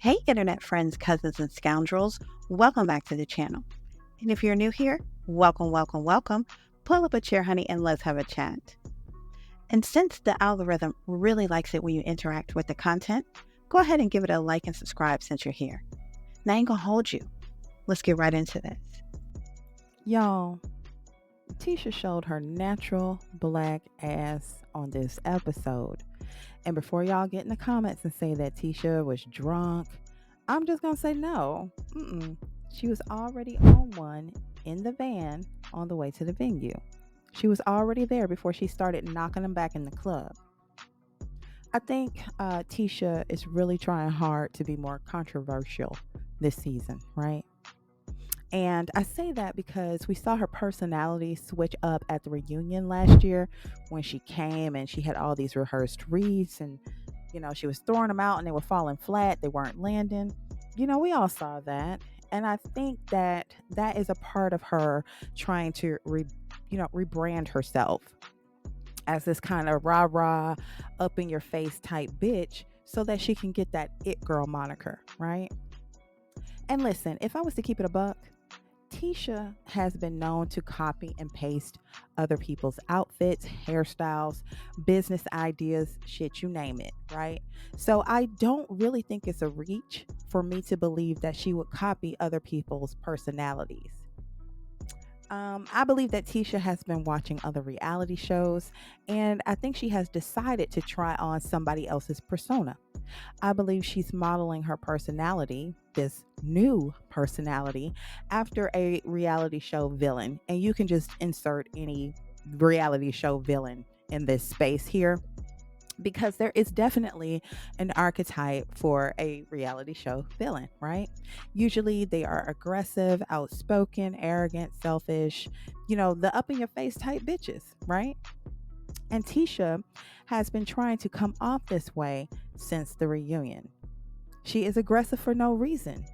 Hey, internet friends, cousins, and scoundrels. Welcome back to the channel. And if you're new here, welcome, welcome, welcome. Pull up a chair, honey, and let's have a chat. And since the algorithm really likes it when you interact with the content, go ahead and give it a like and subscribe since you're here. Now I ain't gonna hold you. Let's get right into this. Y'all, Tisha showed her natural black ass on this episode. And before y'all get in the comments and say that Tisha was drunk, I'm just going to say no. She was already on one in the van on the way to the venue. She was already there before she started knocking them back in the club. I think Tisha is really trying hard to be more controversial this season, right? And I say that because we saw her personality switch up at the reunion last year when she came and she had all these rehearsed reads and, she was throwing them out and they were falling flat. They weren't landing. We all saw that. And I think that is a part of her trying to, rebrand herself as this kind of rah-rah, up in your face type bitch so that she can get that it girl moniker, right? And listen, if I was to keep it a buck, Tisha has been known to copy and paste other people's outfits, hairstyles, business ideas, shit, you name it, right? So I don't really think it's a reach for me to believe that she would copy other people's personalities. I believe that Tisha has been watching other reality shows, and I think she has decided to try on somebody else's persona. I believe she's modeling her personality, this new personality, after a reality show villain. And you can just insert any reality show villain in this space here, because there is definitely an archetype for a reality show villain, right? Usually they are aggressive, outspoken, arrogant, selfish, the up in your face type bitches, right? And Tisha has been trying to come off this way since the reunion. She is aggressive for no reason.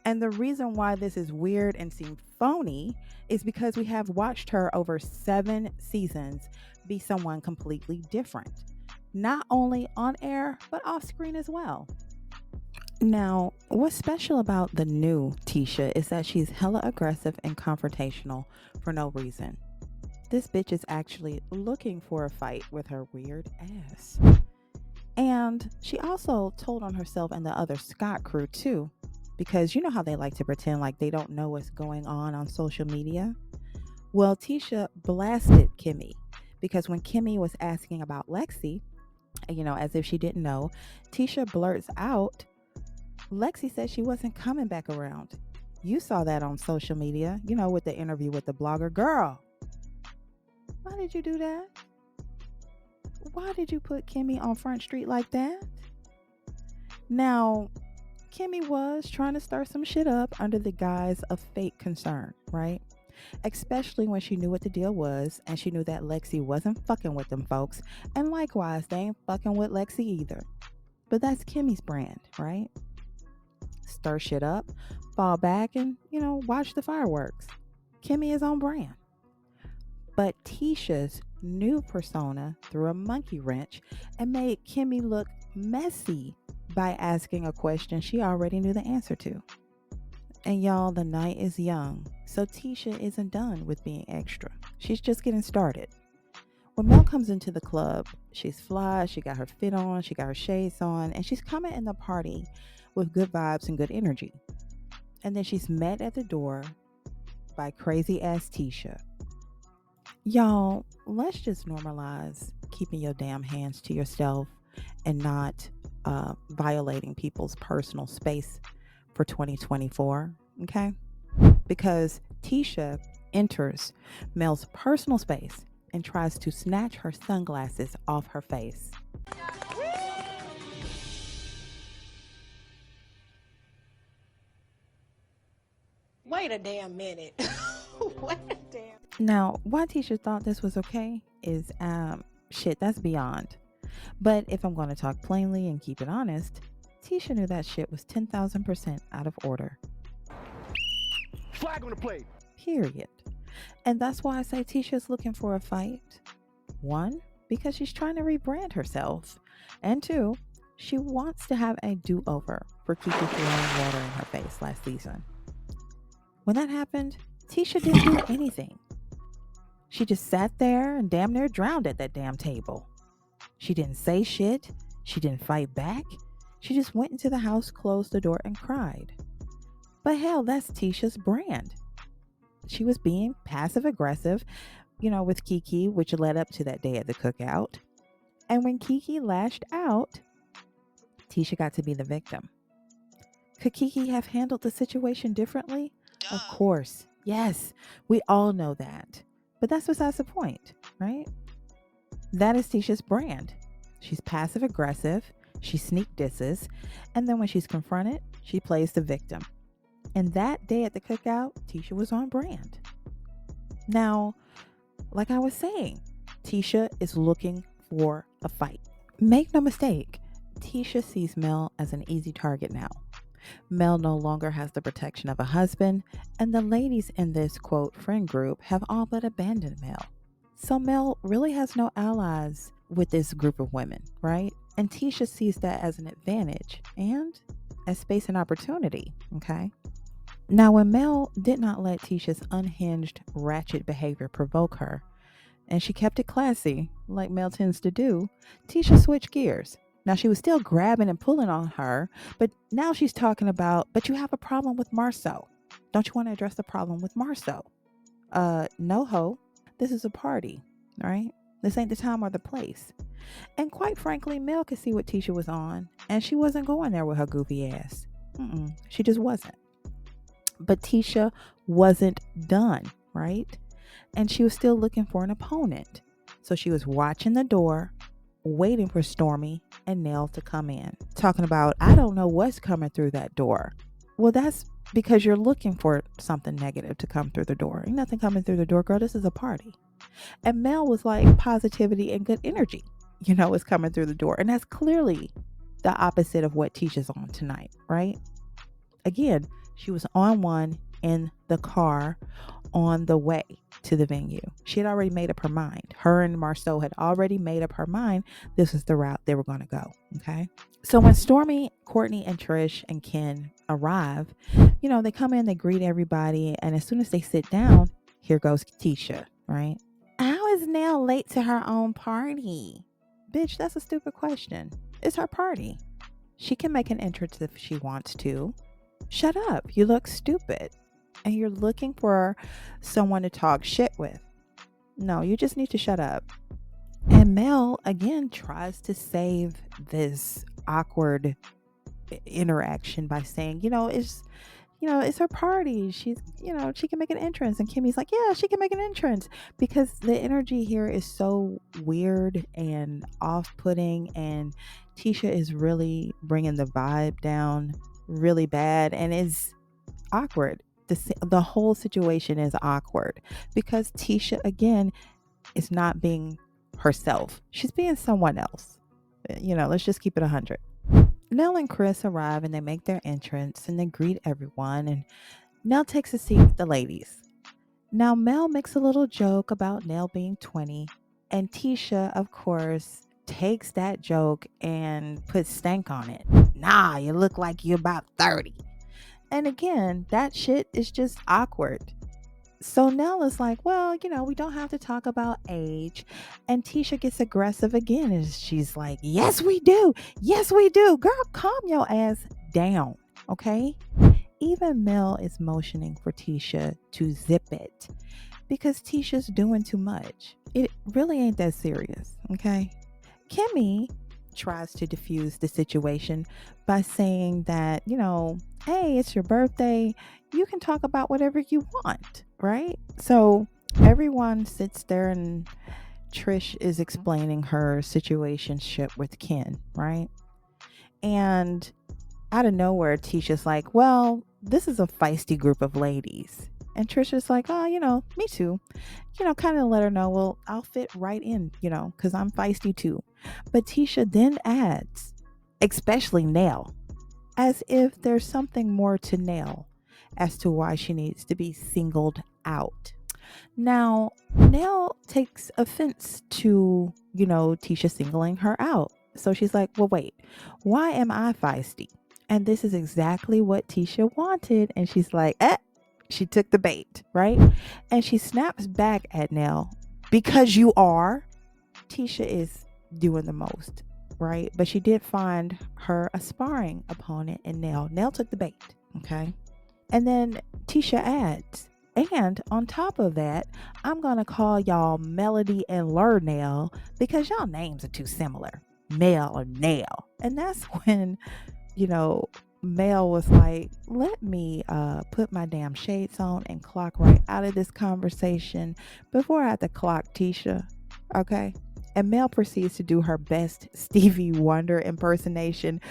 And the reason why this is weird and seems phony is because we have watched her over 7 seasons be someone completely different. Not only on air, but off screen as well. Now, what's special about the new Tisha is that she's hella aggressive and confrontational for no reason. This bitch is actually looking for a fight with her weird ass. And she also told on herself and the other Scott crew too, because you know how they like to pretend like they don't know what's going on social media? Well, Tisha blasted Kimmy because when Kimmy was asking about Lexi, as if she didn't know, Tisha blurts out, Lexi said she wasn't coming back around. You saw that on social media, with the interview with the blogger. Girl, why did you do that? Why did you put Kimmy on Front Street like that? Now, Kimmy was trying to stir some shit up under the guise of fake concern, right? Especially when she knew what the deal was and she knew that Lexi wasn't fucking with them folks. And likewise, they ain't fucking with Lexi either. But that's Kimmy's brand, right? Stir shit up, fall back and, watch the fireworks. Kimmy is on brand. But Tisha's new persona threw a monkey wrench and made Kimmy look messy by asking a question she already knew the answer to. And y'all, the night is young, so Tisha isn't done with being extra. She's just getting started. When Mel comes into the club, she's fly, she got her fit on, she got her shades on, and she's coming in the party with good vibes and good energy. And then she's met at the door by crazy ass Tisha. Y'all, let's just normalize keeping your damn hands to yourself and not violating people's personal space for 2024, okay? Because Tisha enters Mel's personal space and tries to snatch her sunglasses off her face. Wait a damn minute. Wait a damn. Now, why Tisha thought this was okay is shit, that's beyond. But if I'm going to talk plainly and keep it honest, Tisha knew that shit was 10,000% out of order. Flag on the plate. Period. And that's why I say Tisha's looking for a fight. 1, because she's trying to rebrand herself. And 2, She wants to have a do-over for Kiki throwing water in her face last season. When that happened, Tisha didn't do anything. She just sat there and damn near drowned at that damn table. She didn't say shit. She didn't fight back. She just went into the house, closed the door, and cried. But hell, that's Tisha's brand. She was being passive aggressive, with Kiki, which led up to that day at the cookout. And when Kiki lashed out, Tisha got to be the victim. Could Kiki have handled the situation differently? Of course. Yes, we all know that. But that's besides the point, right? That is Tisha's brand. She's passive aggressive. She sneak disses. And then when she's confronted, she plays the victim. And that day at the cookout, Tisha was on brand. Now, like I was saying, Tisha is looking for a fight. Make no mistake, Tisha sees Mel as an easy target now. Mel no longer has the protection of a husband, and the ladies in this, quote, friend group have all but abandoned Mel. So Mel really has no allies with this group of women, right? And Tisha sees that as an advantage and as space and opportunity, okay? Now, when Mel did not let Tisha's unhinged, ratchet behavior provoke her, and she kept it classy, like Mel tends to do, Tisha switched gears. Now, she was still grabbing and pulling on her, but now she's talking about, but you have a problem with Marceau. Don't you want to address the problem with Marceau? No, ho. This is a party, right? This ain't the time or the place. And quite frankly, Mel could see what Tisha was on, and she wasn't going there with her goofy ass. She just wasn't. But Tisha wasn't done, right? And she was still looking for an opponent. So she was watching the door, waiting for Stormy and Nell to come in. Talking about, I don't know what's coming through that door. Well, that's because you're looking for something negative to come through the door. Ain't nothing coming through the door, girl. This is a party. And Mel was like, positivity and good energy, is coming through the door. And that's clearly the opposite of what Tisha's on tonight, right? Again, she was on one in the car on the way to the venue. She had already made up her mind. Her and Marceau had already made up her mind. This was the route they were going to go. Okay. So when Stormy, Courtney, and Trish and Ken arrive, they come in, they greet everybody. And as soon as they sit down, here goes Tisha, right? How is Nell late to her own party? Bitch, that's a stupid question. It's her party. She can make an entrance if she wants to. Shut up. You look stupid. And you're looking for someone to talk shit with. No, you just need to shut up. And Mel, again, tries to save this awkward interaction by saying, it's her party. She's, she can make an entrance. And Kimmy's like, yeah, she can make an entrance. Because the energy here is so weird and off-putting. And Tisha is really bringing the vibe down really bad. And is awkward. The whole situation is awkward. Because Tisha, again, is not being herself. She's being someone else. Let's just keep it 100. Nell and Chris arrive and they make their entrance and they greet everyone. And Nell takes a seat with the ladies. Now, Mel makes a little joke about Nell being 20. And Tisha, of course, takes that joke and puts stank on it. Nah, you look like you're about 30. And again, that shit is just awkward. So Nell is like, well, we don't have to talk about age. And Tisha gets aggressive again. And she's like, yes, we do. Yes, we do. Girl, calm your ass down. Okay. Even Mel is motioning for Tisha to zip it because Tisha's doing too much. It really ain't that serious. Okay. Kimmy tries to diffuse the situation by saying that, hey, it's your birthday. You can talk about whatever you want, right? So everyone sits there and Trish is explaining her situationship with Ken, right? And out of nowhere, Tisha's like, well, this is a feisty group of ladies. And Trisha's like, oh, me too. Kind of let her know, well, I'll fit right in, because I'm feisty too. But Tisha then adds, especially Nell, as if there's something more to Nell as to why she needs to be singled out. Now, Nell takes offense to, Tisha singling her out, So she's like, well, wait, why am I feisty? And this is exactly what Tisha wanted. And she's like, she took the bait, right? And she snaps back at Nell, because you are. Tisha is doing the most, right? But she did find her a sparring opponent in Nell. Nell took the bait, okay? And then Tisha adds, and on top of that, I'm going to call y'all Melody and Lurnell because y'all names are too similar. Mel or Nail. And that's when, Mel was like, let me put my damn shades on and clock right out of this conversation before I have to clock Tisha. Okay? And Mel proceeds to do her best Stevie Wonder impersonation,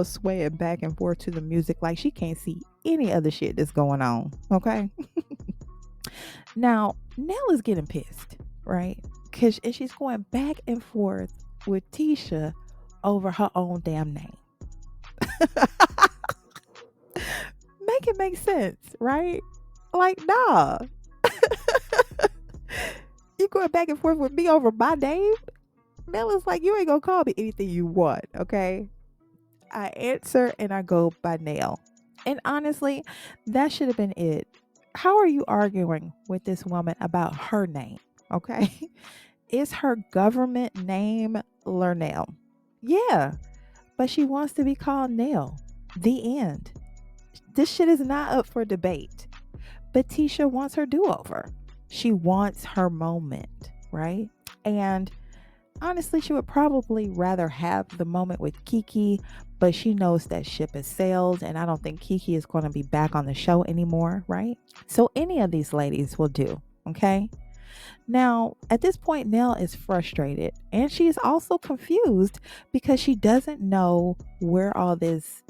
swaying back and forth to the music like she can't see any other shit that's going on. Okay? Now, Nell is getting pissed, right? And she's going back and forth with Tisha over her own damn name. Make it make sense, right? Like, nah. You going back and forth with me over my name? Nell is like, you ain't gonna call me anything you want, okay? I answer and I go by Nell. And honestly, that should have been it. How are you arguing with this woman about her name, okay? Is her government name Lurnell? Yeah, but she wants to be called Nell. The end. This shit is not up for debate. But Tisha wants her do-over. She wants her moment, right? And honestly, she would probably rather have the moment with Kiki, but she knows that ship has sailed, and I don't think Kiki is going to be back on the show anymore, right? So any of these ladies will do, okay? Now, at this point, Nell is frustrated, and she is also confused because she doesn't know where all this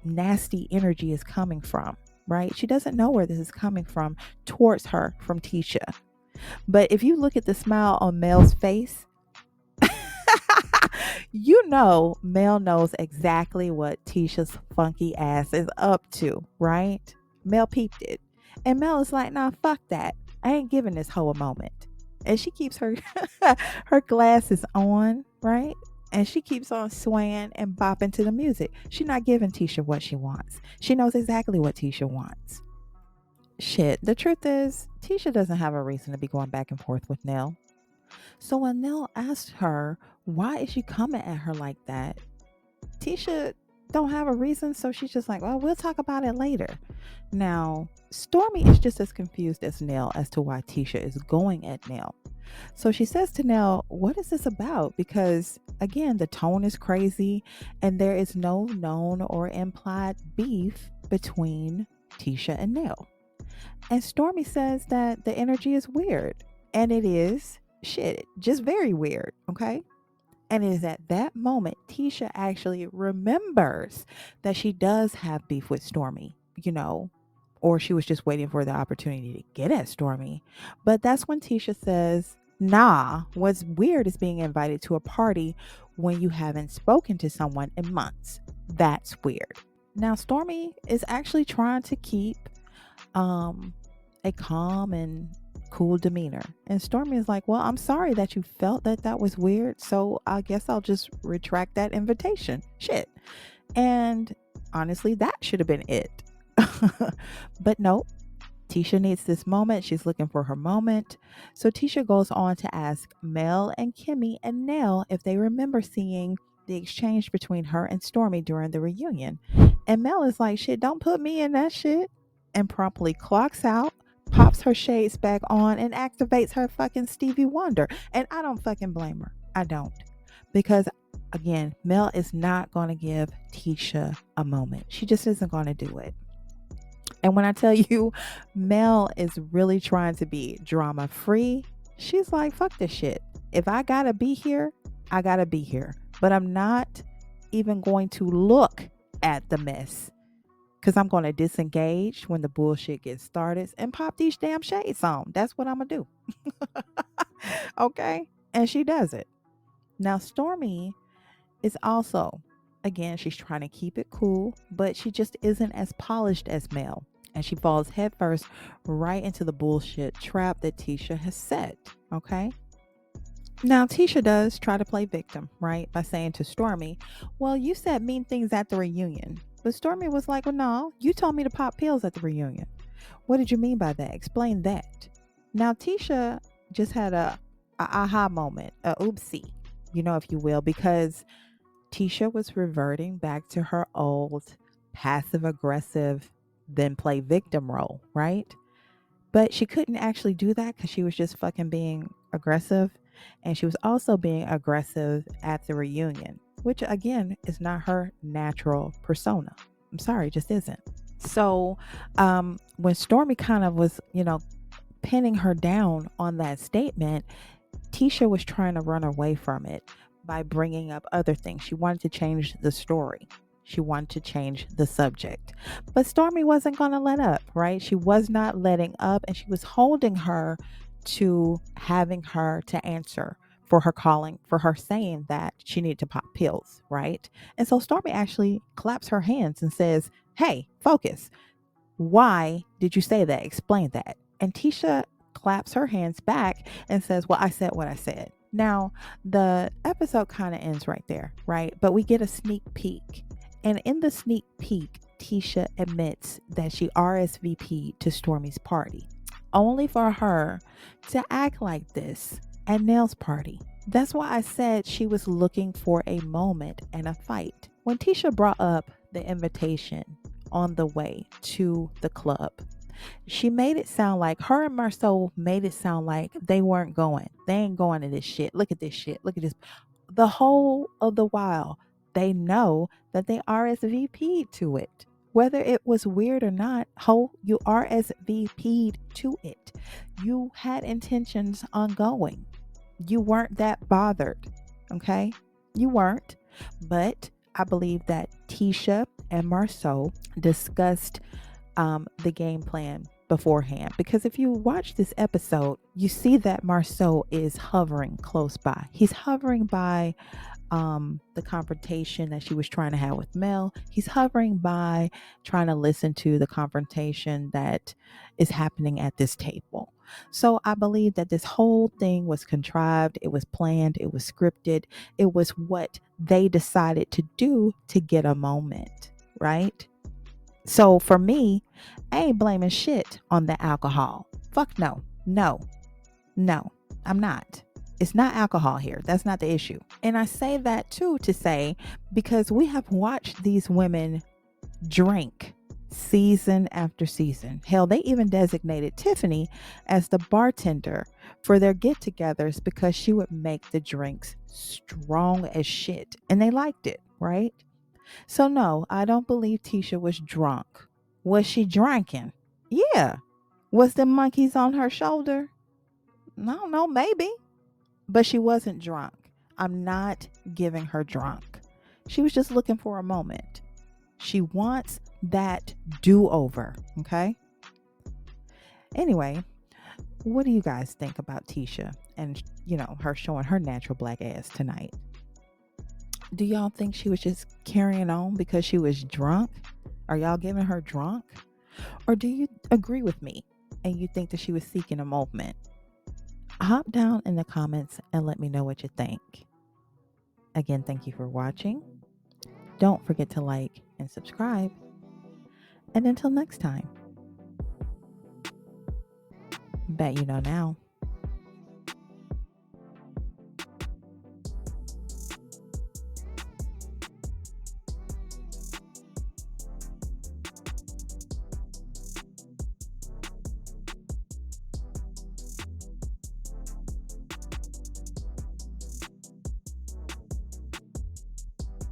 nasty energy is coming from, right? She doesn't know where this is coming from towards her from Tisha. But if you look at the smile on Mel's face, Mel knows exactly what Tisha's funky ass is up to, right? Mel peeped it. And Mel is like, nah, fuck that. I ain't giving this hoe a moment. And she keeps her her glasses on, right? And she keeps on swaying and bopping to the music. She's not giving Tisha what she wants. She knows exactly what Tisha wants. Shit, the truth is, Tisha doesn't have a reason to be going back and forth with Nell. So when Nell asked her, why is she coming at her like that? Tisha don't have a reason, so she's just like, well, we'll talk about it later. Now, Stormy is just as confused as Nell as to why Tisha is going at Nell. So she says to Nell, what is this about? Because again, the tone is crazy and there is no known or implied beef between Tisha and Nell. And Stormy says that the energy is weird. And it is, just very weird, okay? And it is at that moment Tisha actually remembers that she does have beef with Stormy, or she was just waiting for the opportunity to get at Stormy. But that's when Tisha says, nah, what's weird is being invited to a party when you haven't spoken to someone in months. That's weird. Now, Stormy is actually trying to keep a calm and cool demeanor. And Stormy is like, well, I'm sorry that you felt that was weird. So I guess I'll just retract that invitation. Shit. And honestly, that should have been it. But nope. Tisha needs this moment. She's looking for her moment. So Tisha goes on to ask Mel and Kimmy and Nell if they remember seeing the exchange between her and Stormy during the reunion. And Mel is like, shit, don't put me in that shit. And promptly clocks out, pops her shades back on, and activates her fucking Stevie Wonder. And I don't fucking blame her. I don't. Because again, Mel is not going to give Tisha a moment. She just isn't going to do it. And when I tell you Mel is really trying to be drama free, she's like, fuck this shit. If I gotta be here, I gotta be here. But I'm not even going to look at the mess, because I'm going to disengage when the bullshit gets started and pop these damn shades on. That's what I'm going to do. Okay? And she does it. Now, Stormy is also, again, she's trying to keep it cool, but she just isn't as polished as Mel. And she falls headfirst right into the bullshit trap that Tisha has set. Okay? Now, Tisha does try to play victim, right? By saying to Stormy, well, you said mean things at the reunion. But Stormy was like, well, no, you told me to pop pills at the reunion. What did you mean by that? Explain that. Now, Tisha just had a aha moment, a oopsie, if you will, because Tisha was reverting back to her old passive aggressive, then play victim role, right? But she couldn't actually do that because she was just fucking being aggressive. And she was also being aggressive at the reunion, which again is not her natural persona. I'm sorry, it just isn't. So when Stormy kind of was, pinning her down on that statement, Tisha was trying to run away from it by bringing up other things. She wanted to change the story. She wanted to change the subject. But Stormy wasn't going to let up, right? She was not letting up, and she was holding her to having her to answer for her calling, for her saying that she needed to pop pills, right? And so Stormy actually claps her hands and says, hey, focus. Why did you say that? Explain that. And Tisha claps her hands back and says, well, I said what I said. Now, the episode kind of ends right there, right? But we get a sneak peek. And in the sneak peek, Tisha admits that she RSVP'd to Stormy's party, only for her to act like this at Nell's party. That's why I said she was looking for a moment and a fight. When Tisha brought up the invitation on the way to the club, she made it sound like her and Marceau made it sound like they weren't going. They ain't going to this shit. Look at this shit. Look at this. The whole of the while, they know that they RSVP'd to it. Whether it was weird or not, you RSVP'd to it. You had intentions on going. You weren't that bothered. Okay? You weren't. But I believe that Tisha and Marceau discussed the game plan beforehand, because if you watch this episode, you see that Marceau is hovering close by. He's hovering by the confrontation that she was trying to have with Mel. He's hovering by trying to listen to the confrontation that is happening at this table. So I believe that this whole thing was contrived, it was planned, it was scripted, it was what they decided to do to get a moment, right? So for me, I ain't blaming shit on the alcohol. Fuck no. No, I'm not. It's not alcohol here. That's not the issue. And I say that too to say, because we have watched these women drink season after season. Hell, they even designated Tiffany as the bartender for their get-togethers because she would make the drinks strong as shit. And they liked it, right? So no, I don't believe Tisha was drunk. Was she drinking? Yeah. Was the monkeys on her shoulder? I don't know, maybe. But she wasn't drunk. I'm not giving her drunk. She was just looking for a moment. She wants that do-over, okay? Anyway, what do you guys think about Tisha and, her showing her natural black ass tonight? Do y'all think she was just carrying on because she was drunk? Are y'all giving her drunk? Or do you agree with me and you think that she was seeking a moment? Hop down in the comments and let me know what you think. Again, thank you for watching. Don't forget to like and subscribe. And until next time, bet you know now.